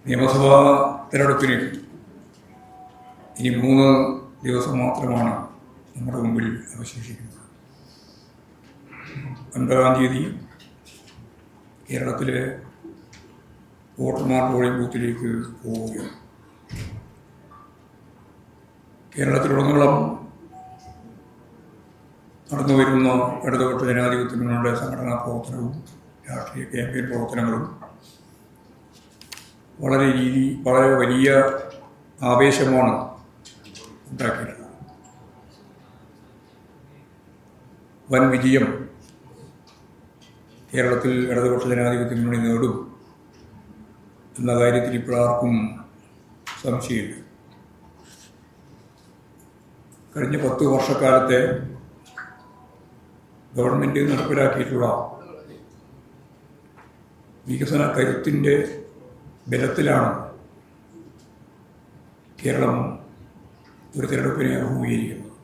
നിയമസഭാ തിരഞ്ഞെടുപ്പിന് ഇനി 3 ദിവസം മാത്രമാണ് നമ്മുടെ മുമ്പിൽ അവശേഷിക്കുന്നത്. 9-ാം തീയതി കേരളത്തിലെ വോട്ടർമാർ പോളിംഗ് ബൂത്തിലേക്ക് പോവുകയാണ്. കേരളത്തിലുടനീളം നടന്നു വരുന്ന ഇടതുപക്ഷ ജനാധിപത്യ മുന്നണിയുടെ സംഘടനാ പ്രവർത്തനവും രാഷ്ട്രീയ ക്യാമ്പയിൻ പ്രവർത്തനങ്ങളും വളരെ വലിയ ആവേശമാണ് ഉണ്ടാക്കിയിട്ടുള്ളത്. വൻ വിജയം കേരളത്തിൽ ഇടതുപക്ഷ ജനാധിപത്യ മുന്നണി നേടും എന്ന കാര്യത്തിൽ ഇപ്പോഴാർക്കും സംശയമില്ല. കഴിഞ്ഞ 10 വർഷക്കാലത്തെ ഗവൺമെൻറ് നടപ്പിലാക്കിയിട്ടുള്ള വികസന കരുത്തിൻ്റെ ബലത്തിലാണ് കേരളം ഒരു തിരഞ്ഞെടുപ്പിനെ അഭിമുഖീകരിക്കുന്നത്.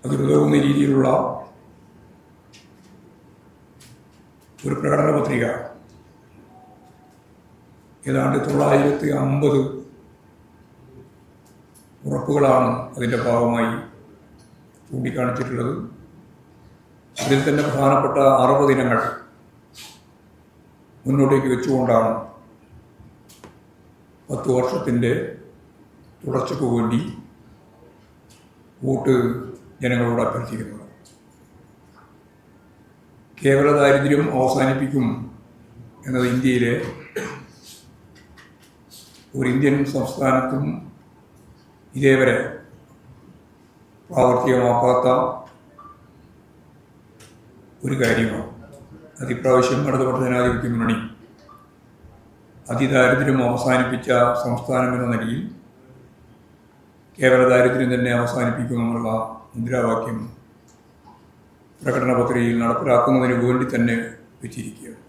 അതിലുതകുന്ന രീതിയിലുള്ള ഒരു പ്രകടന പത്രിക ഏതാണ്ട് 950 ഉറപ്പുകളാണ് അതിൻ്റെ ഭാഗമായി ചൂണ്ടിക്കാണിച്ചിട്ടുള്ളത്. അതിൽ തന്നെ പ്രധാനപ്പെട്ട 60 ഇനങ്ങൾ മുന്നോട്ടേക്ക് വെച്ചുകൊണ്ടാണ് 10 വർഷത്തിൻ്റെ തുടർച്ചയ്ക്ക് വേണ്ടി വോട്ട് ജനങ്ങളോട് അഭ്യർത്ഥിക്കുന്നത്. കേവല ദാരിദ്ര്യം അവസാനിപ്പിക്കും എന്നത് ഇന്ത്യയിലെ ഒരു ഇന്ത്യൻ സംസ്ഥാനത്തും ഇതേവരെ പ്രാവർത്തികമാക്കാത്ത ഒരു കാര്യമാണ്. അതിപ്രാവശ്യം ഇടതുപക്ഷ ജനാധിപത്യ മുന്നണി അതിദാരിദ്ര്യം അവസാനിപ്പിച്ച സംസ്ഥാനം എന്ന നിലയിൽ കേവല ദാരിദ്ര്യം തന്നെ അവസാനിപ്പിക്കുമെന്നുള്ള മുദ്രാവാക്യം പ്രകടന പത്രികയിൽ നടപ്പിലാക്കുന്നതിന് വേണ്ടി തന്നെ വെച്ചിരിക്കുകയാണ്.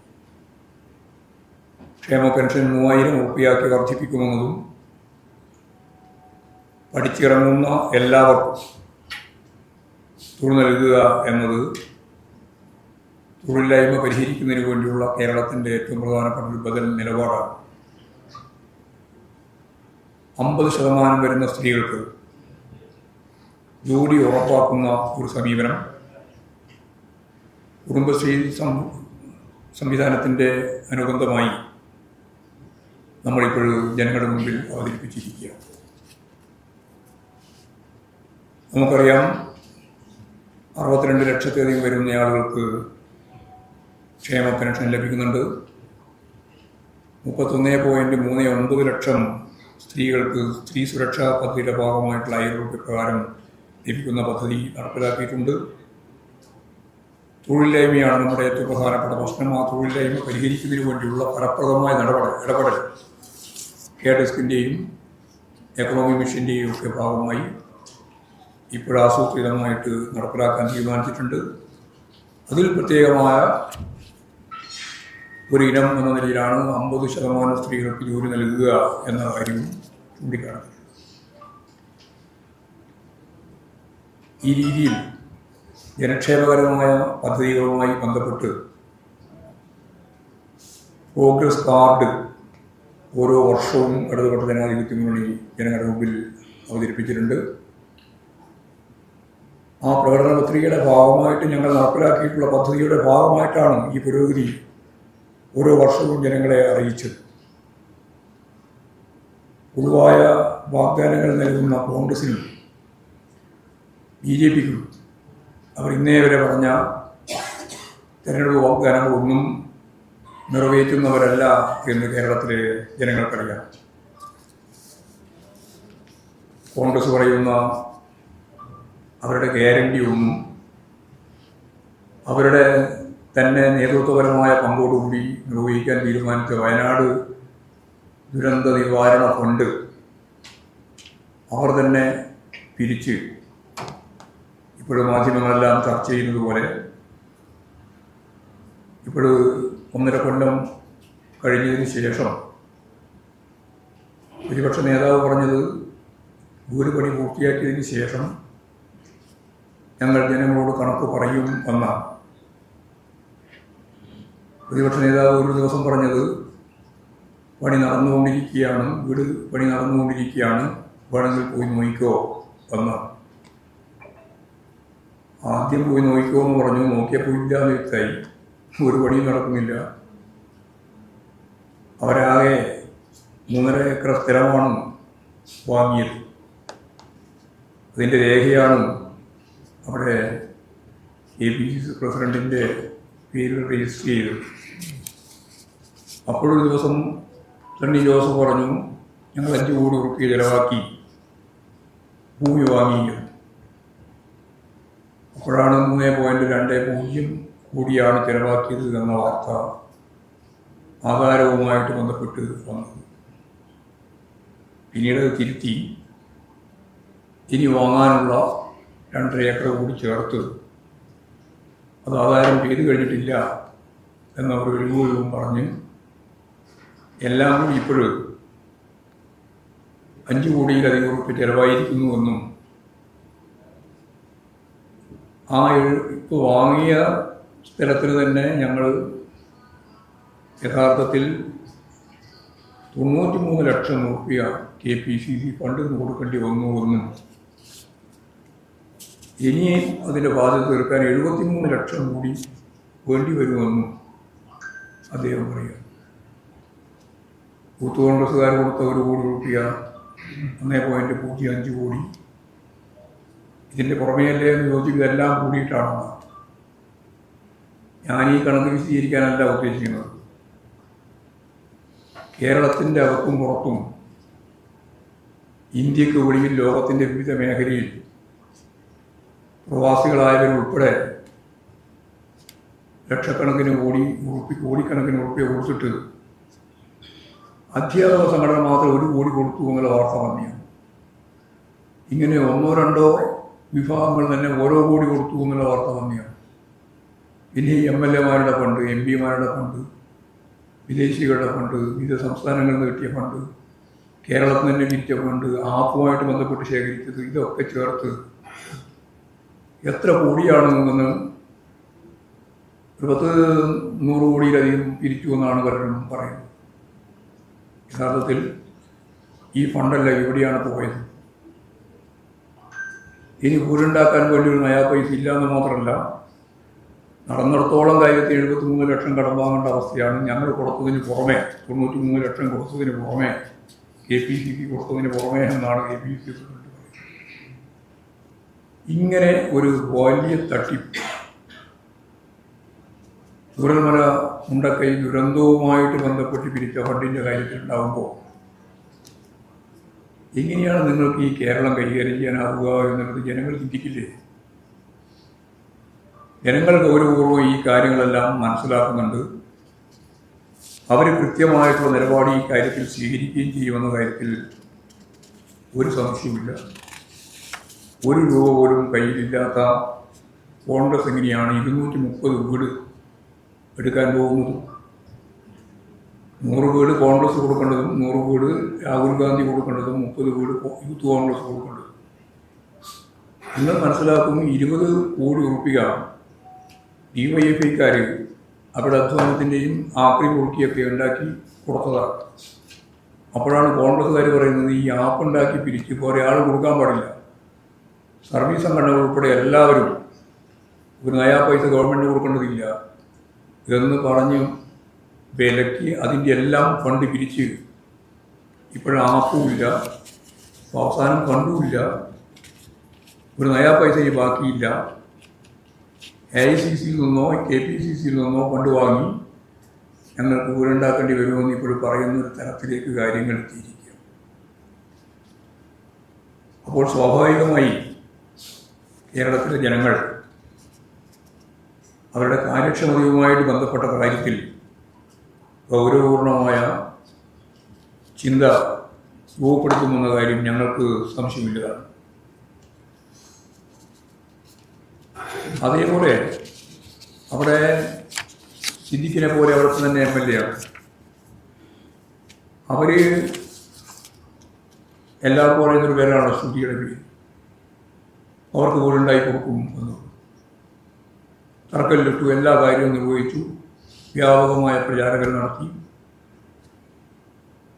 ക്ഷേമ പെൻഷൻ 3000 രൂപയാക്കി വർദ്ധിപ്പിക്കുമെന്നതും പഠിച്ചിറങ്ങുന്ന എല്ലാവർക്കും തൊഴിൽ നൽകുക എന്നത് തൊഴിലില്ലായ്മ പരിഹരിക്കുന്നതിന് വേണ്ടിയുള്ള കേരളത്തിൻ്റെ ഏറ്റവും പ്രധാനപ്പെട്ട ഒരു ബദൽ നിലപാടാണ്. 50% വരുന്ന സ്ത്രീകൾക്ക് ജോലി ഉറപ്പാക്കുന്ന ഒരു സമീപനം കുടുംബശ്രീ സംവിധാനത്തിൻ്റെ അനുബന്ധമായി നമ്മളിപ്പോൾ ജനങ്ങളുടെ മുമ്പിൽ അവതരിപ്പിച്ചിരിക്കുകയാണ്. നമുക്കറിയാം, 62 ലക്ഷത്തിലധികം വരുന്ന ആളുകൾക്ക് ക്ഷേമ പെൻഷൻ ലഭിക്കുന്നുണ്ട്. 31.39 ലക്ഷം സ്ത്രീകൾക്ക് സ്ത്രീ സുരക്ഷാ പദ്ധതിയുടെ ഭാഗമായിട്ടുള്ള 1000 രൂപ പ്രകാരം ലഭിക്കുന്ന പദ്ധതി നടപ്പിലാക്കിയിട്ടുണ്ട്. തൊഴിലില്ലായ്മയാണ് നമ്മുടെ ഏറ്റവും പ്രധാനപ്പെട്ട പ്രശ്നം. ആ തൊഴിലില്ലായ്മ പരിഹരിക്കുന്നതിന് വേണ്ടിയുള്ള ഫലപ്രദമായ ഇടപെടൽ കെയർഡെസ്കിൻ്റെയും എക്കണോമി മിഷൻ്റെയും ഒക്കെ ഭാഗമായി ഇപ്പോഴാസൂത്രിതമായിട്ട് നടപ്പിലാക്കാൻ തീരുമാനിച്ചിട്ടുണ്ട്. അതിൽ പ്രത്യേകമായ ഒരു ഇനം എന്ന നിലയിലാണ് 50% സ്ത്രീകൾക്ക് ജോലി നൽകുക എന്ന കാര്യവും ചൂണ്ടിക്കാണിക്കുന്നത്. ഈ രീതിയിൽ ജനക്ഷേമകരമായ പദ്ധതികളുമായി ബന്ധപ്പെട്ട് പ്രോഗ്രസ് കാർഡ് ഓരോ വർഷവും ഇടതുപക്ഷ ജനാധിപത്യ മുന്നണി ജനങ്ങളുടെ മുമ്പിൽ അവതരിപ്പിച്ചിട്ടുണ്ട്. ആ പ്രകടന പത്രികയുടെ ഭാഗമായിട്ട് ഞങ്ങൾ നടപ്പിലാക്കിയിട്ടുള്ള പദ്ധതിയുടെ ഭാഗമായിട്ടാണ് ഈ പുരോഗതി ഓരോ വർഷവും ജനങ്ങളെ അറിയിച്ചത്. പൊതുവായ വാഗ്ദാനങ്ങൾ നൽകുന്ന കോൺഗ്രസിനും BJPക്കും അവർ ഇന്നേ വരെ പറഞ്ഞ തെരഞ്ഞെടുപ്പ് വാഗ്ദാനങ്ങളൊന്നും നിറവേറ്റുന്നവരല്ല എന്ന് കേരളത്തിലെ ജനങ്ങൾക്കറിയാം. കോൺഗ്രസ് പറയുന്ന അവരുടെ ഗ്യാരണ്ടി ഒന്നും അവരുടെ തന്നെ നേതൃത്വപരമായ പങ്കോടുകൂടി നിർവഹിക്കാൻ തീരുമാനിച്ച വയനാട് ദുരന്ത നിവാരണ ഫണ്ട് അവർ തന്നെ പിരിച്ച് ഇപ്പോഴും മാധ്യമങ്ങളെല്ലാം ചർച്ച ചെയ്യുന്നത് പോലെ ഇപ്പോൾ 1.5 കൊല്ലം കഴിഞ്ഞതിന് ശേഷം പ്രതിപക്ഷ നേതാവ് പറഞ്ഞത് വീട് പണി പൂർത്തിയാക്കിയതിന് ശേഷം ഞങ്ങൾ ജനങ്ങളോട് കണക്ക് പറയും എന്നാണ്. പ്രതിപക്ഷ നേതാവ് ഒരു ദിവസം പറഞ്ഞത് പണി നടന്നുകൊണ്ടിരിക്കുകയാണ്, വീട് പണി നടന്നുകൊണ്ടിരിക്കുകയാണ്, വേണമെങ്കിൽ പോയി നോക്കിക്കോ എന്ന്. ആദ്യം പോയി നോക്കിക്കോ എന്ന് പറഞ്ഞു. നോക്കിയപ്പോൾ ഇല്ലാന്ന് വ്യക്തമായി, ഒരു പണിയും നടക്കുന്നില്ല. അവരാകെ 3.5 ഏക്കർ സ്ഥലമാണ് വാങ്ങിയത്. അതിൻ്റെ രേഖയാണ് അവിടെ APCC പ്രസിഡൻറ്റിൻ്റെ പേരിൽ രജിസ്റ്റർ ചെയ്തത്. അപ്പോഴൊരു ദിവസം സണ്ണി ജോസഫ് പറഞ്ഞു, ഞങ്ങൾ 5 കോടി റുപ്യ ചിലവാക്കി ഭൂമി വാങ്ങി. അപ്പോഴാണ് 3.20 കോടിയാണ് ചിലവാക്കിയത് എന്ന വാർത്ത ആധാരവുമായിട്ട് ബന്ധപ്പെട്ട് വന്നത്. പിന്നീട് തിരുത്തി ഇനി വാങ്ങാനുള്ള 2.5 ഏക്കർ കൂടി ചേർത്ത് അത് ആധാരം ചെയ്ത് കഴിഞ്ഞിട്ടില്ല എന്നവർ വെല്ലുവിളിയും പറഞ്ഞ് എല്ലാം കൂടി ഇപ്പോഴും 5 കോടിയിലധികം റുപ്യ ചിലവായിരിക്കുന്നുവെന്നും ആ ഇപ്പോൾ വാങ്ങിയ സ്ഥലത്തിന് തന്നെ ഞങ്ങൾ യഥാർത്ഥത്തിൽ 93 ലക്ഷം റുപ്യ KPCC ഫണ്ടിൽ നിന്ന് കൊടുക്കേണ്ടി വന്നുവെന്നും ഇനിയും അതിൻ്റെ ബാധ്യത തീർക്കാൻ 73 ലക്ഷം കൂടി വേണ്ടി വരുമെന്നും അദ്ദേഹം പറയുക. യൂത്ത് കോൺഗ്രസ്സുകാർ കൊടുത്ത 1 കോടി റുപ്യ 1.05 കോടി. ഇതിൻ്റെ പുറമേയല്ലേ എന്ന് ചോദിച്ചത് എല്ലാം കൂടിയിട്ടാണ്. ഞാൻ ഈ കണക്ക് വിശദീകരിക്കാനല്ല ഉദ്ദേശിക്കുന്നത്. കേരളത്തിൻ്റെ അകത്തും പുറത്തും ഇന്ത്യക്ക് വെളിയിൽ ലോകത്തിൻ്റെ വിവിധ മേഖലയിൽ പ്രവാസികളായവരുൾപ്പെടെ ലക്ഷക്കണക്കിന് കോടിക്കണക്കിന് റുപ്യ കൊടുത്തിട്ട് അധ്യാപക സംഘടന മാത്രം 1 കോടി കൊടുത്തു എന്നുള്ള വാർത്ത വന്നെയാണ്. ഇങ്ങനെ 1-2 വിഭാഗങ്ങൾ തന്നെ ഓരോ കോടി കൊടുത്തു എന്നുള്ള വാർത്ത വന്നെയാണ്. പിന്നെ ഈ MLA-മാരുടെ ഫണ്ട്, MP-മാരുടെ ഫണ്ട്, വിദേശികളുടെ ഫണ്ട്, വിവിധ സംസ്ഥാനങ്ങളിൽ നിന്ന് കിട്ടിയ ഫണ്ട്, കേരളത്തിൽ തന്നെ കിട്ടിയ ഫണ്ട്, ആപ്പുമായിട്ട് ബന്ധപ്പെട്ട് ശേഖരിച്ചത്, ഇതൊക്കെ ചേർത്ത് എത്ര കോടിയാണെന്ന് 100 കോടിയിലധികം പിരിച്ചു എന്നാണ് പറയുന്നത്. യഥാർത്ഥത്തിൽ ഈ ഫണ്ടല്ല എവിടെയാണ് പോയത്. ഇനി വീടുണ്ടാക്കാൻ വേണ്ടി ഒരു നയാ പൈസ ഇല്ലയെന്ന് മാത്രമല്ല, നടന്നിടത്തോളം കാര്യത്തിൽ 73 ലക്ഷം കടം വാങ്ങേണ്ട അവസ്ഥയാണ്. ഞങ്ങൾ കൊടുത്തതിന് പുറമെ 93 ലക്ഷം കൊടുത്തതിന് പുറമെ KPCC കൊടുത്തതിന് പുറമെ എന്നാണ് KPCC പറയുന്നത്. ഇങ്ങനെ ഒരു വലിയ തട്ടിപ്പ് ചൂരൽമല മുണ്ടക്കൈ ദുരന്തവുമായിട്ട് ബന്ധപ്പെട്ട് പിരിച്ച ഫണ്ടിൻ്റെ കാര്യത്തിൽ ഉണ്ടാകുമ്പോൾ എങ്ങനെയാണ് നിങ്ങൾക്ക് ഈ കേരളം കൈകാര്യം ചെയ്യാനാവുക എന്നുള്ളത് ജനങ്ങൾ ചിന്തിക്കില്ലേ? ജനങ്ങൾ ഗൗരവപൂർവ്വം ഈ കാര്യങ്ങളെല്ലാം മനസ്സിലാക്കുന്നുണ്ട്. അവർ കൃത്യമായിട്ടുള്ള നിലപാട് ഈ കാര്യത്തിൽ സ്വീകരിക്കുകയും ചെയ്യുമെന്ന കാര്യത്തിൽ ഒരു സംശയവുമില്ല. 1 രൂപ പോലും കയ്യിലില്ലാത്ത കോൺഗ്രസ് എങ്ങനെയാണ് 230 വീട് എടുക്കാൻ പോകുന്നത്? 100 വീട് കോൺഗ്രസ് കൊടുക്കേണ്ടതും 100 വീട് രാഹുൽ ഗാന്ധി കൊടുക്കേണ്ടതും 30 വീട് യൂത്ത് കോൺഗ്രസ് കൊടുക്കേണ്ടതും. നിങ്ങൾ മനസ്സിലാക്കും, 20 കോടി റുപ്യ DYFIക്കാർ അവരുടെ അധ്വാനത്തിൻ്റെയും ആക്രി പൊറുക്കിയൊക്കെ ഉണ്ടാക്കി കൊടുത്തതാണ്. അപ്പോഴാണ് കോൺഗ്രസ്സുകാർ പറയുന്നത് ഈ ആപ്പ് ഉണ്ടാക്കി പിരിച്ച് കുറേ ആൾ കൊടുക്കാൻ പാടില്ല, സർവീസ് സംഘടനകൾ ഉൾപ്പെടെ എല്ലാവരും 1 നയാ പൈസ ഗവൺമെൻറ് കൊടുക്കേണ്ടതില്ല എന്ന് പറഞ്ഞ് വിലക്കി അതിൻ്റെ എല്ലാം ഫണ്ട് പിരിച്ച് ഇപ്പോഴും ആപ്പുമില്ല, അവസാനം ഫണ്ടുമില്ല, 1 നയാ പൈസ ബാക്കിയില്ല. AICCയിൽ നിന്നോ KPCCയിൽ നിന്നോ ഫണ്ട് വാങ്ങി ഞങ്ങൾക്ക് വീടുണ്ടാക്കേണ്ടി വരുമെന്ന് ഇപ്പോഴും പറയുന്നൊരു തരത്തിലേക്ക് കാര്യങ്ങൾ എത്തിയിരിക്കുക. അപ്പോൾ സ്വാഭാവികമായി കേരളത്തിലെ ജനങ്ങൾ അവരുടെ കാര്യക്ഷമതയുമായിട്ട് ബന്ധപ്പെട്ട കാര്യത്തിൽ ഗൗരവപൂർണമായ ചിന്ത രൂപപ്പെടുത്തുമെന്ന കാര്യം ഞങ്ങൾക്ക് സംശയമില്ലതാണ്. അതേപോലെ അവിടെ സിദ്ദിഖിനെ പോലെ അവിടുത്തെ തന്നെ MLA ആണ്. അവർ എല്ലാവർക്കും പറയുന്നൊരു പേരാണ് ശ്രുതിയുടെ പേര്. അവർക്ക് വീടുണ്ടായി കൊടുക്കും എന്ന് തർക്കമിലിട്ടു, എല്ലാ കാര്യവും നിർവഹിച്ചു. വ്യാപകമായ പ്രചാരങ്ങൾ നടത്തി.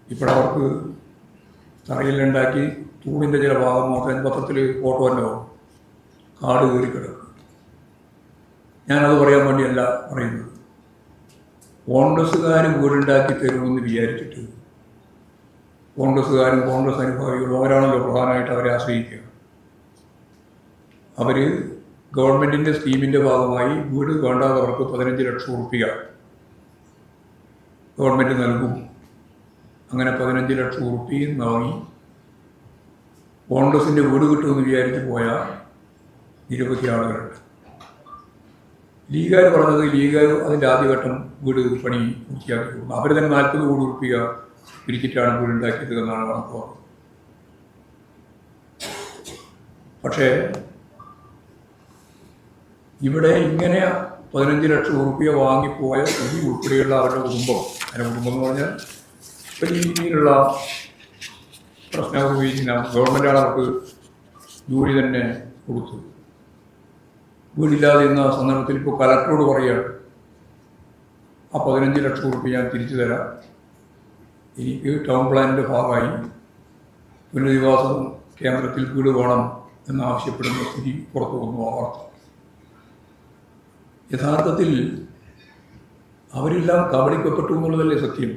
ഇപ്പോഴവർക്ക് തറയിലുണ്ടാക്കി തൂണിൻ്റെ ചില ഭാഗം മാത്രം പത്രത്തിൽ ഫോട്ടോ തന്നെ പോകും, കാട് കയറി കിടക്കും. ഞാനത് പറയാൻ വേണ്ടിയല്ല പറയുന്നത്. കോൺഗ്രസ്സുകാർ വീടുണ്ടാക്കി തരുമെന്ന് വിചാരിച്ചിട്ട് കോൺഗ്രസ്സുകാരും കോൺഗ്രസ് അനുഭാവികളും അവരാണല്ലോ പ്രധാനമായിട്ട് അവരെ ആശ്രയിക്കുക. അവർ ഗവൺമെൻറ്റിൻ്റെ സ്കീമിൻ്റെ ഭാഗമായി വീട് വേണ്ടാത്തവർക്ക് 15 ലക്ഷം റുപ്യ ഗവൺമെൻറ് നൽകും. അങ്ങനെ 15 ലക്ഷം റുപ്യയും വാങ്ങി കോൺഗ്രസിൻ്റെ വീട് കിട്ടുമെന്ന് വിചാരിച്ച് പോയ നിരവധി ആളുകളുണ്ട്. ലീഗുകാർ പറഞ്ഞത് ലീഗുകാർ അതിൻ്റെ ആദ്യഘട്ടം വീട് പണി പൂർത്തിയാക്കി കൊടുക്കും. അവർ തന്നെ 40 കോടി റുപ്യ പിരിച്ചിട്ടാണ് വീടുണ്ടാക്കിയത് എന്നാണ് കണക്ക് പറഞ്ഞത്. പക്ഷേ ഇവിടെ ഇങ്ങനെ 15 ലക്ഷം റുപ്യ വാങ്ങിപ്പോയ സ്ഥിതി ഉൾപ്പെടെയുള്ള അവരുടെ കുടുംബം, അതിൻ്റെ കുടുംബം എന്ന് പറഞ്ഞാൽ വലിയ രീതിയിലുള്ള പ്രശ്നം ഉപയോഗിക്കുന്ന ഗവൺമെൻറ്റാണ് അവർക്ക് ജോലി തന്നെ കൊടുത്തു. വീടില്ലാതെ ഇന്ന സന്ദർഭത്തിൽ ഇപ്പോൾ കലക്ടറോട് പറയുകയാണ്, ആ 15 ലക്ഷം റുപ്യ ഞാൻ തിരിച്ചു തരാം, എനിക്ക് ടൗൺ പ്ലാനിൻ്റെ ഭാഗമായി പുനരധിവാസ കേന്ദ്രത്തിൽ വീട് വേണം എന്നാവശ്യപ്പെടുന്ന സ്ഥിതി പുറത്തു വന്നു. ആ വാർത്ത യഥാർത്ഥത്തിൽ അവരെല്ലാം കബളിക്കപ്പെട്ടു എന്നുള്ളതല്ലേ സത്യം.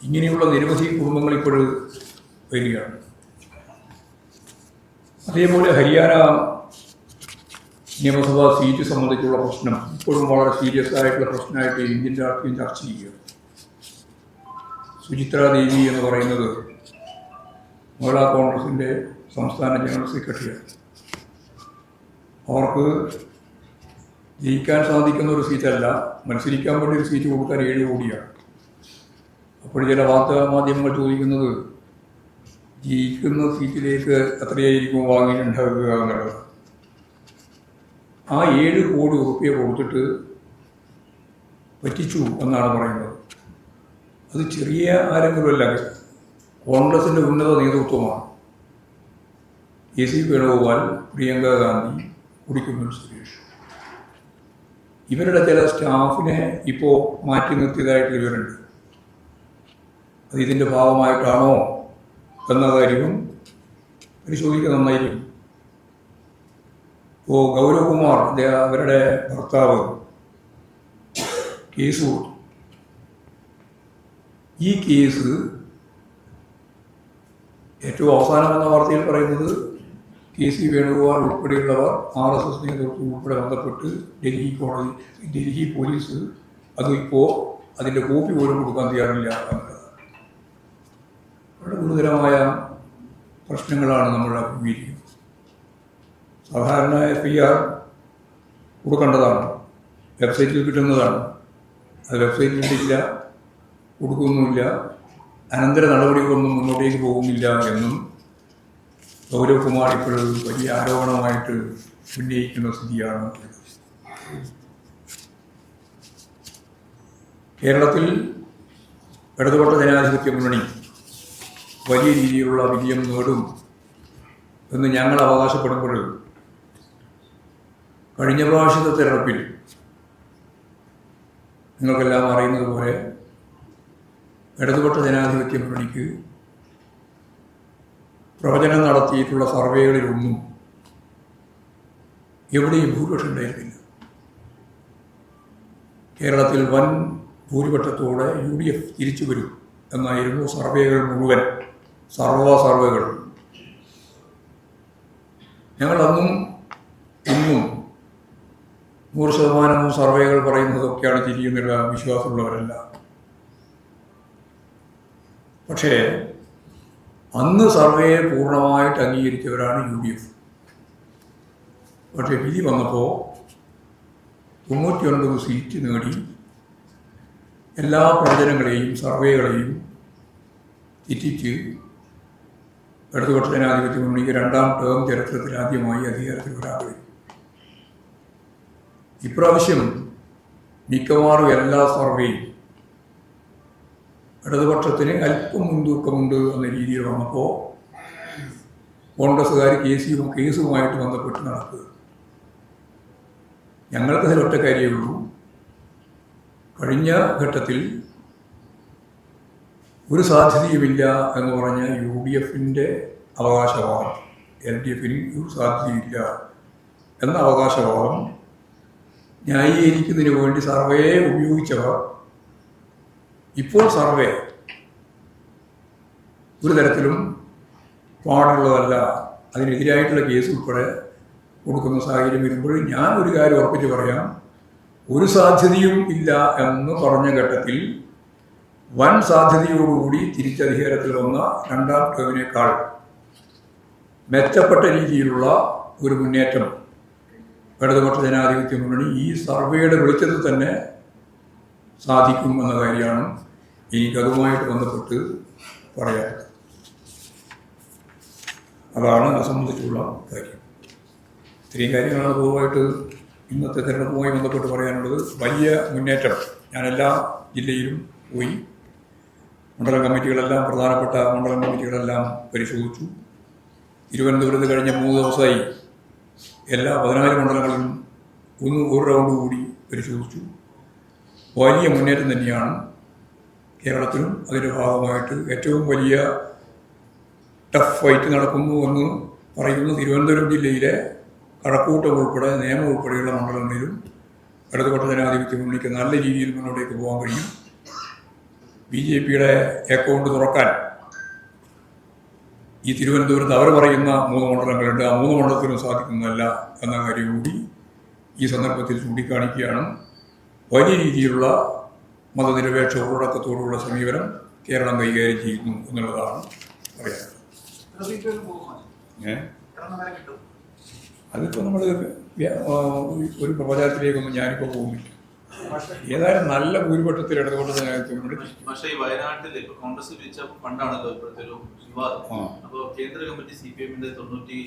ഇങ്ങനെയുള്ള നിരവധി കുടുംബങ്ങൾ ഇപ്പോഴും വരികയാണ്. അതേപോലെ ഹരിയാന നിയമസഭാ സീറ്റ് സംബന്ധിച്ചുള്ള പ്രശ്നം ഇപ്പോഴും വളരെ സീരിയസ് ആയിട്ടുള്ള പ്രശ്നമായിട്ട് ഇന്ത്യൻ രാഷ്ട്രീയം ചർച്ച ചെയ്യുക. സുചിത്ര ദേവി എന്ന് പറയുന്നത് മഹിളാ കോൺഗ്രസിൻ്റെ സംസ്ഥാന ജനറൽ സെക്രട്ടറിയാണ്. അവർക്ക് ജയിക്കാൻ സാധിക്കുന്ന ഒരു സീറ്റല്ല, മത്സരിക്കാൻ വേണ്ടി ഒരു സീറ്റ് കൊടുക്കാൻ 7 കോടിയാണ്. അപ്പോൾ ചില വാർത്താ മാധ്യമങ്ങൾ ചോദിക്കുന്നത് ജയിക്കുന്ന സീറ്റിലേക്ക് എത്രയായിരിക്കും വാങ്ങിയിട്ടുണ്ടാവുക എന്നുള്ളത്. ആ 7 കോടി റുപ്യ കൊടുത്തിട്ട് പറ്റിച്ചു എന്നാണ് പറയുന്നത്. അത് ചെറിയ ആരെങ്കിലുമല്ല, കോൺഗ്രസിൻ്റെ ഉന്നത നേതൃത്വമാണ്. AC വേണുഗോപാൽ, പ്രിയങ്ക ഗാന്ധി, കൊടിക്കുന്നിൽ സുരേഷ്, ഇവരുടെ ചില സ്റ്റാഫിനെ ഇപ്പോൾ മാറ്റി നിർത്തിയതായിട്ട് ഇവരുണ്ട്. അത് ഇതിൻ്റെ ഭാഗമായിട്ടാണോ എന്ന കാര്യവും പരിശോധിക്കുക നന്നായിരിക്കും. ഇപ്പോൾ ഗൗരവകുമാർ അവരുടെ ഭർത്താവ് കേസ് കൊടുത്തു. ഈ കേസ് ഏറ്റവും അവസാനം എന്ന വാർത്തയിൽ പറയുന്നത് KC വേണുഗോപാൽ ഉൾപ്പെടെയുള്ളവർ RSS നേതൃത്വം ഉൾപ്പെടെ ബന്ധപ്പെട്ട് ഡൽഹി പോലീസ് അതിപ്പോൾ അതിൻ്റെ കോപ്പി പോലും കൊടുക്കാൻ തയ്യാറില്ല എന്നുള്ളത് വളരെ ഗുരുതരമായ പ്രശ്നങ്ങളാണ് നമ്മൾ അഭിമുഖീകരിക്കുന്നത്. സാധാരണ FIR കൊടുക്കേണ്ടതാണ്, വെബ്സൈറ്റിൽ കിട്ടുന്നതാണ്. അത് വെബ്സൈറ്റിൽ ഇല്ല, കൊടുക്കുന്നുമില്ല, അനന്തര നടപടികളൊന്നും മുന്നോട്ടേക്ക് പോകുന്നില്ല എന്നും ഗൗരവ് കുമാർ ഇപ്പോഴും വലിയ ആരോപണമായിട്ട് ഉന്നയിക്കുന്ന സ്ഥിതിയാണ്. കേരളത്തിൽ ഇടതുപക്ഷ ജനാധിപത്യ മുന്നണി വലിയ രീതിയിലുള്ള വിജയം നേടും എന്ന് ഞങ്ങൾ അവകാശപ്പെടുമ്പോൾ കഴിഞ്ഞ പ്രാവശ്യത്തെ തെരഞ്ഞെടുപ്പിൽ നിങ്ങൾക്കെല്ലാം അറിയുന്നത് പോലെ ഇടതുപക്ഷ ജനാധിപത്യ മുന്നണിക്ക് പ്രവചനം നടത്തിയിട്ടുള്ള സർവേകളിലൊന്നും എവിടെയും ഭൂരിപക്ഷം ഉണ്ടായിരുന്നില്ല. കേരളത്തിൽ വൻ ഭൂരിപക്ഷത്തോടെ UDF തിരിച്ചു വരും എന്നായിരുന്നു സർവേകൾ മുഴുവൻ, സർവേകൾ. ഞങ്ങൾ അന്നും ഇന്നും 100% സർവേകൾ പറയുന്നതൊക്കെയാണ് തിരിയുന്നുള്ള വിശ്വാസമുള്ളവരല്ല. പക്ഷേ അന്ന് സർവേയെ പൂർണ്ണമായിട്ട് അംഗീകരിച്ചവരാണ് UDF. പക്ഷേ വിധി വന്നപ്പോൾ 99 സീറ്റ് നേടി എല്ലാ പ്രവചനങ്ങളെയും സർവേകളെയും തെറ്റിച്ച് ഇടതുപക്ഷ ജനാധിപത്യ മുന്നണിക്ക് 2ാം ടേം ചരിത്രത്തിൽ ആദ്യമായി അധികാരത്തിൽ വരാതെ. ഇപ്രാവശ്യം മിക്കവാറും എല്ലാ സർവേയും ഇടതുപക്ഷത്തിന് അല്പം മുൻതൂക്കമുണ്ട് എന്ന രീതിയിൽ വന്നപ്പോൾ കോൺഗ്രസ്സുകാർ കേസുമായിട്ട് ബന്ധപ്പെട്ട് നടക്കുക. ഞങ്ങൾക്ക് അതിലൊറ്റ കാര്യമേ ഉള്ളൂ, കഴിഞ്ഞ ഘട്ടത്തിൽ ഒരു സാധ്യതയുമില്ല എന്ന് പറഞ്ഞ UDFിൻ്റെ അവകാശവാദം, LDFിന് ഒരു സാധ്യതയില്ല എന്ന അവകാശവാദം ന്യായീകരിക്കുന്നതിന് വേണ്ടി സർവേയെ ഉപയോഗിച്ചവർ ഇപ്പോൾ സർവേ ഒരു തരത്തിലും പാടുള്ളതല്ല, അതിനെതിരായിട്ടുള്ള കേസ് ഉൾപ്പെടെ കൊടുക്കുന്ന സാഹചര്യം വരുമ്പോൾ ഞാൻ ഒരു കാര്യം ഉറപ്പിച്ച് പറയാം, ഒരു സാധ്യതയും ഇല്ല എന്ന് പറഞ്ഞ ഘട്ടത്തിൽ വൻ സാധ്യതയോടുകൂടി തിരിച്ചധികാരത്തിൽ വന്ന രണ്ടാം ടേമിനേക്കാൾ മെച്ചപ്പെട്ട രീതിയിലുള്ള ഒരു മുന്നേറ്റം ഇടതുപക്ഷ ജനാധിപത്യ മുന്നണി ഈ സർവേയുടെ വെളിച്ചത്തിൽ തന്നെ സാധിക്കും എന്ന കാര്യമാണ് എനിക്കതുമായിട്ട് ബന്ധപ്പെട്ട് പറയാൻ. അതാണ് അത് സംബന്ധിച്ചുള്ള കാര്യം. ഇത്രയും കാര്യങ്ങളാണ് പൊതുവായിട്ട് ഇന്നത്തെ തിരഞ്ഞെടുപ്പുമായി ബന്ധപ്പെട്ട് പറയാനുള്ളത്. വലിയ മുന്നേറ്റം. ഞാൻ എല്ലാ ജില്ലയിലും പോയി മണ്ഡലം കമ്മിറ്റികളെല്ലാം, പ്രധാനപ്പെട്ട മണ്ഡലം കമ്മിറ്റികളെല്ലാം പരിശോധിച്ചു. തിരുവനന്തപുരത്ത് കഴിഞ്ഞ 3 ദിവസമായി എല്ലാ 14 മണ്ഡലങ്ങളിലും ഒരു റൗണ്ട് കൂടി പരിശോധിച്ചു. വലിയ മുന്നേറ്റം തന്നെയാണ് കേരളത്തിലും. അതിൻ്റെ ഭാഗമായിട്ട് ഏറ്റവും വലിയ ടഫ് ഫൈറ്റ് നടക്കുന്നു എന്ന് പറയുന്ന തിരുവനന്തപുരം ജില്ലയിലെ കഴക്കൂട്ടം ഉൾപ്പെടെ നിയമം ഉൾപ്പെടെയുള്ള മണ്ഡലങ്ങളിലും ഇടതുപക്ഷ ജനാധിപത്യ മുന്നണിക്ക് നല്ല രീതിയിൽ മുന്നോട്ടേക്ക് പോകാൻ കഴിയും. BJPയുടെ അക്കൗണ്ട് തുറക്കാൻ ഈ തിരുവനന്തപുരത്ത് അവർ പറയുന്ന 3 മണ്ഡലങ്ങളുണ്ട്. ആ 3 മണ്ഡലത്തിലും സാധിക്കുന്നതല്ല എന്ന കാര്യം കൂടി ഈ സന്ദർഭത്തിൽ ചൂണ്ടിക്കാണിക്കുകയാണ്. വലിയ രീതിയിലുള്ള മതനിരപേക്ഷ ഉള്ളടക്കത്തോടുള്ള സമീപനം കേരളം കൈകാര്യം ചെയ്യുന്നു എന്നുള്ളതാണ് പറയാനുള്ളത്. അതിപ്പോൾ നമ്മൾ ഒരു പ്രവചനത്തിലേക്കൊന്നും ഞാനിപ്പോൾ പോകുന്നില്ല. ഏതായാലും നല്ല ഭൂരിപക്ഷത്തിൽ ഇടതുകൊണ്ട് പക്ഷേ ഈ വയനാട്ടിൽ കോൺഗ്രസ് പിരിച്ച ഫണ്ടാണല്ലോ ഇപ്പോഴത്തെ ഒരു വിവാദം. അപ്പോൾ കേന്ദ്ര കമ്മിറ്റി CPM-ന്റെ 93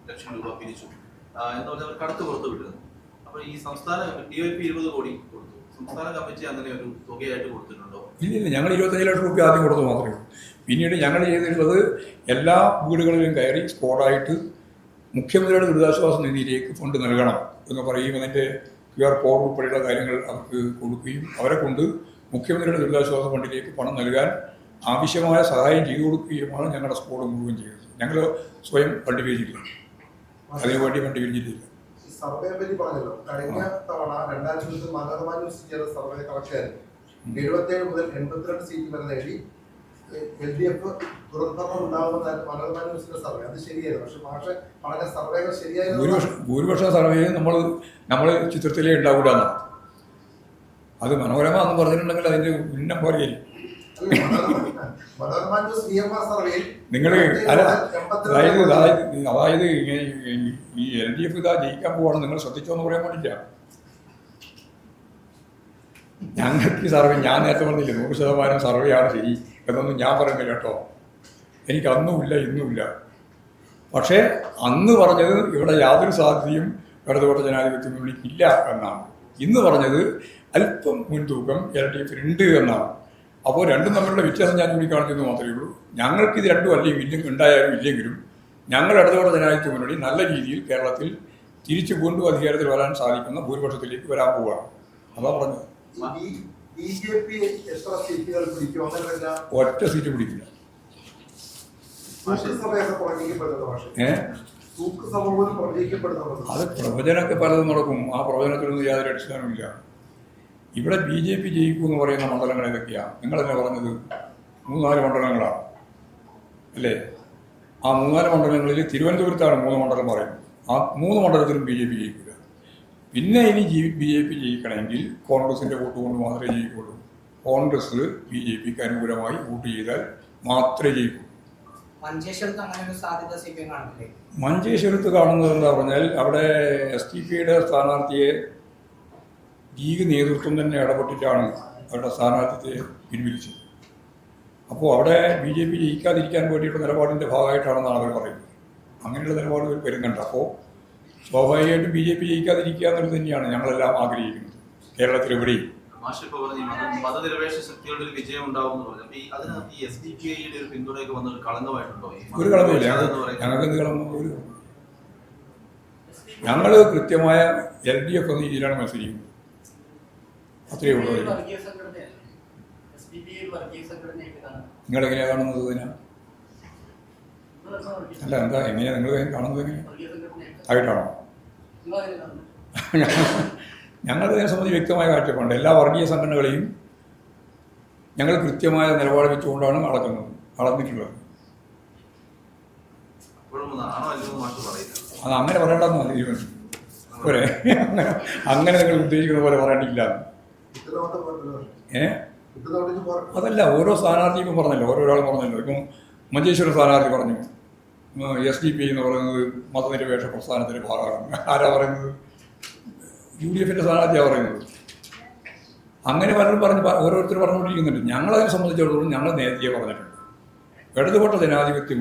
ലക്ഷം രൂപ പിരിച്ചു എന്ന് പറഞ്ഞാൽ അവർ കടത്ത് പുറത്തു വിട്ടിരുന്നു. അപ്പോൾ ഈ സംസ്ഥാന DYP 20 കോടി കൊടുത്തു. സംസ്ഥാന കമ്മിറ്റി അങ്ങനെ ഒരു തുകയായിട്ട് കൊടുത്തിട്ടുണ്ടോ? ഇല്ല, ഞങ്ങൾ 25 ലക്ഷം രൂപ ആദ്യം കൊടുത്തു മാത്രമേ ഉള്ളൂ. പിന്നീട് ഞങ്ങൾ ചെയ്തിട്ടുള്ളത് എല്ലാ വീടുകളിലും കയറി സ്പോട്ടായിട്ട് മുഖ്യമന്ത്രിയുടെ ദുരിതാശ്വാസ നിധിയിലേക്ക് ഫണ്ട് നൽകണം എന്ന് പറയും. അതിൻ്റെ QR കോഡ് ഉൾപ്പെടെയുള്ള കാര്യങ്ങൾ അവർക്ക് കൊടുക്കുകയും അവരെ കൊണ്ട് മുഖ്യമന്ത്രിയുടെ ദുരിതാശ്വാസ ഫണ്ടിലേക്ക് പണം നൽകാൻ ആവശ്യമായ സഹായം ചെയ്തു കൊടുക്കുകയുമാണ് ഞങ്ങളുടെ സ്കോഡ് മുഴുവൻ ചെയ്തത്. ഞങ്ങൾ സ്വയം ഫണ്ട് പിരിച്ചിട്ടില്ല, അതിനുവേണ്ടി ഫണ്ട് പിരിച്ചിട്ടില്ല. സർവേ പറ്റി പറഞ്ഞല്ലോ, കഴിഞ്ഞ തവണ 2000 മനോരമ ന്യൂസ് ചെയ്ത സർവേ കളക്ഷനായിരുന്നു. 77 മുതൽ 82 സീറ്റ് വരെ നേടി LDF തുറന്നപ്പോൾ ഉണ്ടാകുന്ന മനോരമ ന്യൂസിന്റെ സർവേ അത് ശരിയായിരുന്നു. പക്ഷെ മാഷ് പറഞ്ഞ സർവേകൾ ശരിയായിരുന്നു. ഭൂരിപക്ഷം സർവേ നമ്മൾ ചിത്രത്തിലേ ഉണ്ടാവില്ല എന്നാണ്. അത് മനോരമ എന്ന് പറഞ്ഞിട്ടുണ്ടെങ്കിൽ അതിന്റെ ഉന്നം പോലെ മനോരമ ന്യൂസ് VMR സർവേയിൽ നിങ്ങൾ അതായത് ഈ LDF ഇതാ ജയിക്കാൻ പോവാണ്, നിങ്ങൾ ശ്രദ്ധിച്ചോന്ന് പറയാൻ വേണ്ടിയില്ല. ഞങ്ങൾക്ക് ഈ സർവേ, ഞാൻ നേരത്തെ പറഞ്ഞില്ല 100% സർവേയാണ് ശരി എന്നൊന്നും ഞാൻ പറയുന്നില്ല കേട്ടോ. എനിക്ക് അന്നുമില്ല ഇന്നുമില്ല. പക്ഷേ അന്ന് പറഞ്ഞത് ഇവിടെ യാതൊരു സാധ്യതയും ഇടതുപക്ഷ ജനാധിപത്യ മുന്നണിക്കില്ല എന്നാണ്. ഇന്ന് പറഞ്ഞത് അല്പം മുൻതൂക്കം LDF ഉണ്ട് എന്നാണ്. അപ്പോൾ രണ്ടും തമ്മിലുള്ള വ്യത്യാസം ഞാൻ ചൂണ്ടിക്കാണിച്ചെന്ന് മാത്രമേ ഉള്ളൂ. ഞങ്ങൾക്കിത് രണ്ടും അല്ലെങ്കിൽ ഉണ്ടായാലും ഇല്ലെങ്കിലും ഞങ്ങൾ ഇടതുപക്ഷ ജനാധിപത്യ മുന്നണി നല്ല രീതിയിൽ കേരളത്തിൽ തിരിച്ചു വീണ്ടും അധികാരത്തിൽ വരാൻ സാധിക്കുന്ന ഭൂരിപക്ഷത്തിലേക്ക് വരാൻ പോവുകയാണ്. അതാ പറഞ്ഞത്. ഒറ്റ സീറ്റ് പിടിക്കില്ല. അത് പ്രവചനമൊക്കെ പലതും നടക്കും. ആ പ്രവചനത്തിലൊന്നും യാതൊരു അടിസ്ഥാനമില്ല. ഇവിടെ BJP ജയിക്കും എന്ന് പറയുന്ന മണ്ഡലങ്ങൾ ഏതൊക്കെയാണ്? നിങ്ങളെന്നെ പറഞ്ഞത് 3-4 മണ്ഡലങ്ങളാണ് അല്ലേ? ആ 3-4 മണ്ഡലങ്ങളിൽ തിരുവനന്തപുരത്താണ് 3 മണ്ഡലം പറയുന്നത്. ആ 3 മണ്ഡലത്തിലും BJP ജയിക്കില്ല. പിന്നെ ഇനി BJP ജയിക്കണമെങ്കിൽ കോൺഗ്രസിൻ്റെ വോട്ട് കൊണ്ട് മാത്രമേ ജയിക്കുള്ളൂ. കോൺഗ്രസ് BJPക്ക് അനുകൂലമായി വോട്ട് ചെയ്താൽ മാത്രമേ ജയിക്കൂ. മഞ്ചേശ്വരത്ത് കാണുന്നത് എന്താ പറഞ്ഞാൽ അവിടെ SDPയുടെ സ്ഥാനാർത്ഥിയെ ലീഗ് നേതൃത്വം തന്നെ ഇടപെട്ടിട്ടാണ് അവരുടെ സ്ഥാനാർത്ഥിത്തെ പിൻവലിച്ചത്. അപ്പോൾ അവിടെ BJP ജയിക്കാതിരിക്കാൻ വേണ്ടിയിട്ടുള്ള നിലപാടിൻ്റെ ഭാഗമായിട്ടാണെന്നാണ് അവർ പറയുന്നത്. അങ്ങനെയുള്ള നിലപാടുകൾ വരുന്നുണ്ട്. അപ്പോൾ സ്വാഭാവികമായിട്ടും BJP ജയിക്കാതിരിക്കുക എന്നുള്ളത് തന്നെയാണ് ഞങ്ങളെല്ലാം ആഗ്രഹിക്കുന്നത് കേരളത്തിലെവിടെയും. മതനിരപേക്ഷ ശക്തികളുടെ ഒരു വിജയം ഉണ്ടാവും എന്ന് പറഞ്ഞു. അതിനകത്ത് ഈ SDPIയുടെ ഒരു പിന്തുണയൊക്കെ വന്ന ഒരു കളങ്കമായിട്ടുണ്ടോ? ഒരു കളങ്കമില്ല. ഞങ്ങൾക്ക് എന്ത് കളങ്കം? ഞങ്ങൾ കൃത്യമായ LDF എന്ന രീതിയിലാണ് മത്സരിക്കുന്നത്. അത്രയേ ഉള്ളൂ. നിങ്ങളെങ്ങനെയാണ് കാണുന്നത് ഇതിനെ? അല്ല, എന്താ എങ്ങനെയാണ് നിങ്ങൾ കാണുന്നത്? എങ്ങനെയാണ് ആയിട്ടാണോ? ഞങ്ങൾ ഇതിനെ സംബന്ധിച്ച് വ്യക്തമായ കാഴ്ചപ്പാടുണ്ട്. എല്ലാ വർഗീയ സംഘടനകളെയും ഞങ്ങൾ കൃത്യമായ നിലപാട് വെച്ചുകൊണ്ടാണ് അളന്നിട്ടുള്ളത്. അത് അങ്ങനെ പറയണ്ടെന്ന് തീരുമാനിച്ചു പോരെ. അങ്ങനെ നിങ്ങൾ ഉദ്ദേശിക്കുന്ന പോലെ പറയേണ്ടില്ല. അതല്ല, ഓരോ സ്ഥാനാർത്ഥിയും പറഞ്ഞല്ലോ, ഓരോരാളും പറഞ്ഞല്ലോ. ഇപ്പം മഞ്ചേശ്വരം സ്ഥാനാർത്ഥി പറഞ്ഞു SDP എന്ന് പറയുന്നത് മതനിരപേക്ഷ പ്രസ്ഥാനത്തിന്റെ ഭാഗമാണ്. ആരാ പറയുന്നത്? UDF സ്ഥാനാർത്ഥിയാണ് പറയുന്നത്. അങ്ങനെ പലരും ഓരോരുത്തർ പറഞ്ഞുകൊണ്ടിരിക്കുന്നുണ്ട്. ഞങ്ങളതിനെ സംബന്ധിച്ചിടത്തോളം ഞങ്ങൾ നേരത്തെ പറഞ്ഞിട്ടുണ്ട്, ഇടതുപക്ഷ ജനാധിപത്യ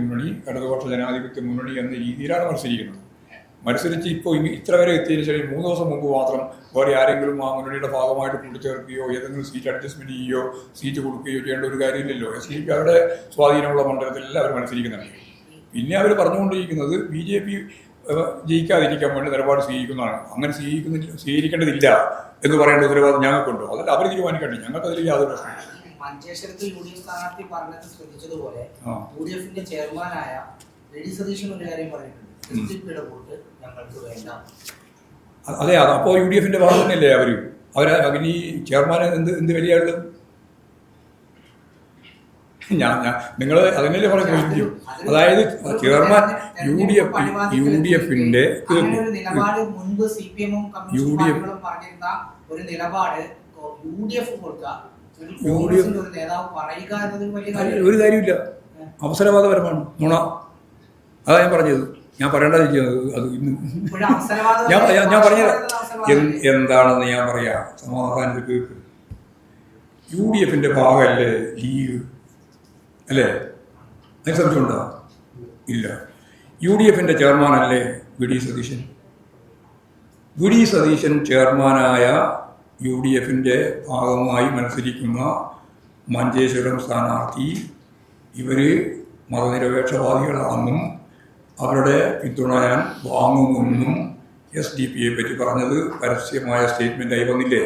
മുന്നണി എന്ന രീതിയിലാണ് മത്സരിച്ച് ഇപ്പോൾ ഇത്ര വരെ എത്തിയതിനു ശേഷം 3 ദിവസം മുമ്പ് മാത്രം വേറെ ആരെങ്കിലും ആ മുന്നണിയുടെ ഭാഗമായിട്ട് കൂട്ടിച്ചേർക്കുകയോ ഏതെങ്കിലും സീറ്റ് അഡ്ജസ്റ്റ്മെന്റ് ചെയ്യുകയോ സീറ്റ് കൊടുക്കുകയോ ചെയ്യേണ്ട ഒരു കാര്യമില്ലല്ലോ. SDP അവരുടെ സ്വാധീനമുള്ള മണ്ഡലത്തിൽ അവർ മത്സരിക്കുന്നുണ്ട്. പിന്നെ അവർ പറഞ്ഞുകൊണ്ടിരിക്കുന്നത് BJP ജയിക്കാതിരിക്കാൻ വേണ്ടി നിലപാട് സ്വീകരിക്കുന്നതാണ്. അങ്ങനെ സ്വീകരിക്കേണ്ടതില്ല എന്ന് പറയേണ്ട ഉത്തരവാദിത്വം ഞങ്ങൾക്കുണ്ടോ? അതല്ല, അവർ തീരുമാനിക്കട്ടെ. ഞങ്ങൾക്കതിൽ യാതൊരു പ്രശ്നമില്ല. മഞ്ചേശ്വരത്ത് UDF സ്ഥാനാർത്ഥി പറഞ്ഞത് ശ്രദ്ധിച്ചതുപോലെ UDF ചെയർമാനായ ലേഡി സതീശൻ ഒരു കാര്യം പറഞ്ഞിട്ടുണ്ട്, SDPയുടെ വോട്ട് ഞങ്ങൾക്ക് വേണ്ട. അതെ, അപ്പോൾ UDF ഭാഗം തന്നെയല്ലേ അവരിനി ചെയർമാൻ എന്ത് വലിയുള്ളത്? നിങ്ങൾ അതിനല്ലേ പറയുന്നത്. അതായത് ചെയർമാൻ യുഡിഎഫിന്റെ നിലപാട് മുൻപ് CPM-ഉം കമ്മ്യൂണിസ്റ്റ് പറഞ്ഞിരുന്ന ഒരു നിലപാട് UDF കൊടുക്കുക, ഒരു നേതാവ് പറയുക എന്നതിൽ ഒരു കാര്യമില്ല. അവസരവാദപരമാണ്, നുണ. അതാ ഞാൻ പറഞ്ഞത്. ഞാൻ പറയേണ്ടത് അത് ഞാൻ പറഞ്ഞത് എന്താണെന്ന് ഞാൻ പറയാം. സമാധാനത്തിൽ UDF ഭാഗമല്ലേ ലീഗ്, അല്ലേ? അതിന് സംശയമുണ്ടോ? ഇല്ല. UDF ചെയർമാനല്ലേ വി ഡി സതീശൻ ചെയർമാനായ UDF ഭാഗമായി മത്സരിക്കുന്ന മഞ്ചേശ്വരം സ്ഥാനാർത്ഥി ഇവർ മതനിരപേക്ഷവാദികളാണെന്നും അവരുടെ പിന്തുണ ഞാൻ വാങ്ങുമെന്നും SDP പറ്റി പറഞ്ഞത് പരസ്യമായ സ്റ്റേറ്റ്മെൻ്റായി വന്നില്ലേ?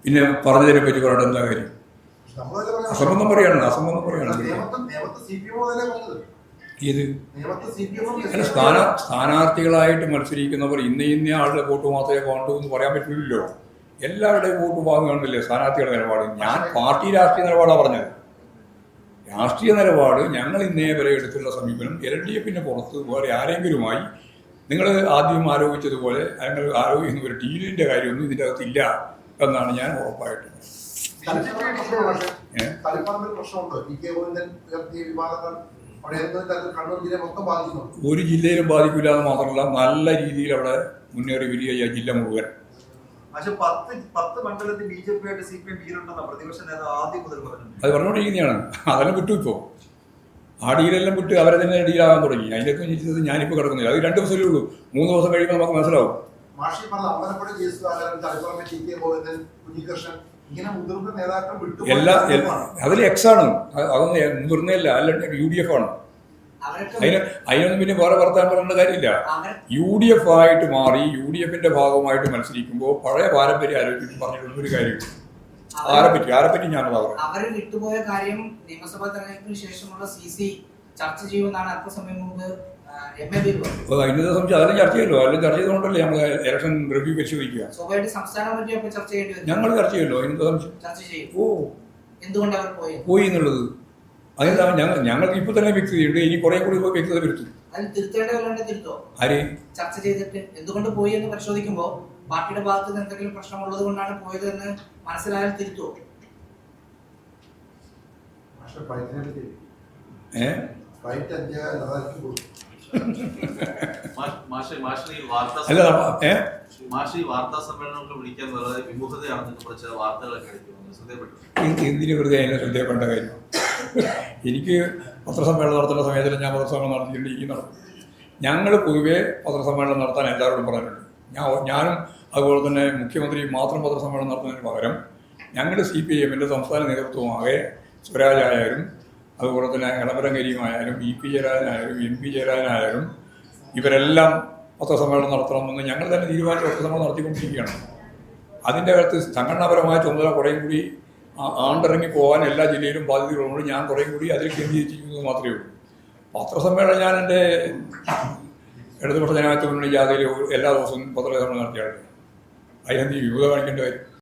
പിന്നെ പറഞ്ഞതിനെ പറ്റി പറഞ്ഞിട്ട് എന്താ കാര്യം? അസംബന്ധം പറയാണ്. ഏത് സ്ഥാനാർത്ഥികളായിട്ട് മത്സരിക്കുന്നവർ ഇന്ന ആളുടെ വോട്ട് മാത്രമേ വേണ്ടൂ എന്ന് പറയാൻ പറ്റില്ലല്ലോ. എല്ലാവരുടെയും വോട്ട് വാങ്ങുകയാണല്ലേ സ്ഥാനാർത്ഥിയുടെ നിലപാട്. ഞാൻ പാർട്ടി രാഷ്ട്രീയ നിലപാടാണ് പറഞ്ഞത്. രാഷ്ട്രീയ നിലപാട് ഞങ്ങൾ ഇന്നേ വരെ എടുത്തുള്ള സമീപനം LDF പുറത്ത് വേറെ ആരെങ്കിലുമായി നിങ്ങൾ ആദ്യം ആരോപിച്ചതുപോലെ ഞങ്ങൾ ആരോപിക്കുന്ന ഒരു ഡീലിൻ്റെ കാര്യമൊന്നും ഇതിൻ്റെ അകത്തില്ല എന്നാണ് ഞാൻ ഉറപ്പായിട്ട്. ഒരു ജില്ലയിലും ബാധിക്കില്ല എന്ന് മാത്രമല്ല, നല്ല രീതിയിൽ അവിടെ മുന്നേറി വരിക ജില്ല മുഴുവൻ. അത് പറഞ്ഞുകൊണ്ടിരിക്കുന്നതാണ്. അതെല്ലാം വിട്ടു. ഇപ്പോൾ ആ ഡീലെല്ലാം വിട്ട് അവരെ തന്നെ ഡീലാകാൻ തുടങ്ങി. അതിനൊക്കെ ചോദിച്ചത് ഞാനിപ്പോൾ കിടക്കുന്നില്ല. അത് 2 ദിവസമല്ലേ ഉള്ളൂ. 3 ദിവസം കഴിയുമ്പോൾ നമുക്ക് മനസ്സിലാവും. അതിൽ എക്സാണ്, അതൊന്നും മുതിർന്നല്ല, അല്ല UDF ആണ്. അതിനൊന്നും പിന്നെ വേറെ വർത്താനം പറയേണ്ട കാര്യമില്ല. UDF ആയിട്ട് മാറി UDF ഭാഗമായിട്ട് മത്സരിക്കുമ്പോൾ പഴയ പാരമ്പര്യം ആലോചിച്ച് പറഞ്ഞിട്ടുള്ള ഒരു കാര്യം. ആരെപ്പറ്റി ഞാനതാ പറയാം. അവര് വിട്ടുപോയ കാര്യം നിയമസഭാ തെരഞ്ഞെടുപ്പിന് ശേഷമുള്ള CC ചർച്ച ചെയ്യുമെന്നാണ് അല്പസമയം മുമ്പ് അതിന്റെ സംശയം. അതെല്ലാം ചർച്ച ചെയ്യല്ലോ. അതെല്ലാം ചർച്ച ചെയ്തുകൊണ്ടല്ലേ നമ്മൾ ഇലക്ഷൻ റിവ്യൂ പരിശോധിക്കുക. ഞങ്ങൾ ചർച്ച ചെയ്യല്ലോ. അതിന്റെ സംശയം പോയി എന്നുള്ളത്. അതെന്താ ഞങ്ങൾക്ക് ഇപ്പൊ തന്നെ വ്യക്തത ഉണ്ട്. ഇനി കുറെ കൂടി വ്യക്തത വരുത്തും. ആര് ചർച്ച ചെയ്തിട്ട് എന്തുകൊണ്ട് പോയി എന്ന് പരിശോധിക്കുമ്പോൾ പാർട്ടിയുടെ ഭാഗത്ത് നിന്ന് എന്തെങ്കിലും പ്രശ്നമുള്ളത് കൊണ്ടാണ് പോയത് എന്ന് മനസ്സിലായാൽ തിരുത്തുവോ? വാർത്താ സമ്മേളനങ്ങൾ വിളിക്കാൻ വളരെ വിമുഖതയാണെന്ന് കുറച്ച് വാർത്തകളൊക്കെ എന്തിനു വെറുതെ അതിനെ ശ്രദ്ധയപ്പെടേണ്ട കാര്യം? എനിക്ക് പത്രസമ്മേളനം നടത്തുന്ന സമയത്തിൽ ഞാൻ പത്രസമ്മേളനം നടത്തിയിട്ടുണ്ട്. ഞങ്ങൾ പൊതുവെ പത്രസമ്മേളനം നടത്താൻ എല്ലാവരോടും പറഞ്ഞിട്ടുണ്ട്. ഞാനും അതുപോലെ തന്നെ മുഖ്യമന്ത്രി മാത്രം പത്രസമ്മേളനം നടത്തുന്നതിന് പകരം ഞങ്ങളുടെ CPIM സംസ്ഥാന നേതൃത്വമാകെ സ്വരാജായാലും അതുപോലെ തന്നെ എളമരങ്കരിയുമായാലും EP ജയരാജനായാലും MP ജയരാജനായാലും ഇവരെല്ലാം പത്രസമ്മേളനം നടത്തണമെന്ന് ഞങ്ങൾ തന്നെ തീരുമാനിച്ച് പത്രസമ്മേളനം നടത്തിക്കൊണ്ടിരിക്കുകയാണ്. അതിൻ്റെ അകത്ത് സംഘടനാപരമായ ചുമതല കുറേയും കൂടി ആണ്ടിറങ്ങി പോകാൻ എല്ലാ ജില്ലയിലും ബാധ്യതകളുണ്ട്. ഞാൻ കുറേയും കൂടി അതിൽ കേന്ദ്രീകരിച്ചിരിക്കുന്നത് മാത്രമേ ഉള്ളൂ. പത്രസമ്മേളനം ഞാൻ എൻ്റെ ഇടതുപക്ഷ ജനാധിപത്യ മുന്നണി ജാഥയിൽ എല്ലാ ദിവസവും പത്രസമ്മേളനം നടത്തിയാളുണ്ട്. അതിനെന്ത് യുവത കാണിക്കേണ്ട കാര്യം?